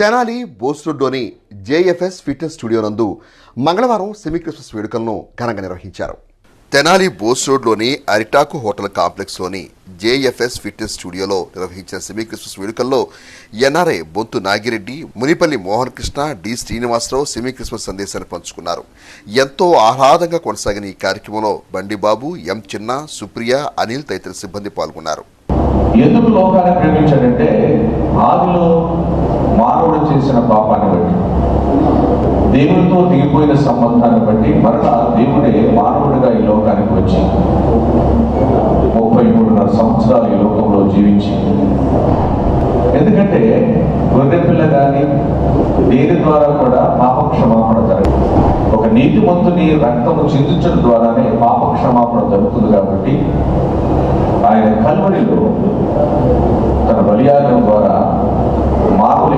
Tenali బోస్రోడ్లోని JFS fitness studio నందు మంగళవారం semi Christmas వేడుకలను ఘనంగా నిర్వహించారు. తెనాలి బోస్రోడ్లోని అరిటాకు హోటల్ కాంప్లెక్స్లోని జేఎఫ్ఎస్ ఫిట్నెస్ స్టూడియోలో నిర్వహించిన సెమీ క్రిస్మస్ వేడుకల్లో NRI Bonthu Nagireddy, Munipalli Mohan Krishna, D Srinivasarao semi Christmas సందేశాన్ని పంచుకున్నారు. ఎంతో ఆహ్లాదంగా కొనసాగిన ఈ కార్యక్రమంలో బండిబాబు, ఎం చిన్న, సుప్రియ, అనిల్ తదితర సిబ్బంది పాల్గొన్నారు. ఎందుకు లోకాన్ని ప్రేమించాడంటే ఆదిలో మానవుడు చేసిన పాపాన్ని బట్టి, దేవుడితో తెగిపోయిన సంబంధాన్ని బట్టి మరలా దేవుడే మానవుడిగా ఈ లోకానికి వచ్చి 33.5 సంవత్సరాలు ఈ లోకంలో జీవించి, ఎందుకంటే గొర్రెపిల్ల కానీ దేని ద్వారా కూడా పాప క్షమాపణ జరగదు. ఒక నీతిమంతుని రక్తము చిందించడం ద్వారానే పాప క్షమాపణ జరుగుతుంది. కాబట్టి ఆయన కల్వరిలో తన బలియాగం ద్వారా మానవుని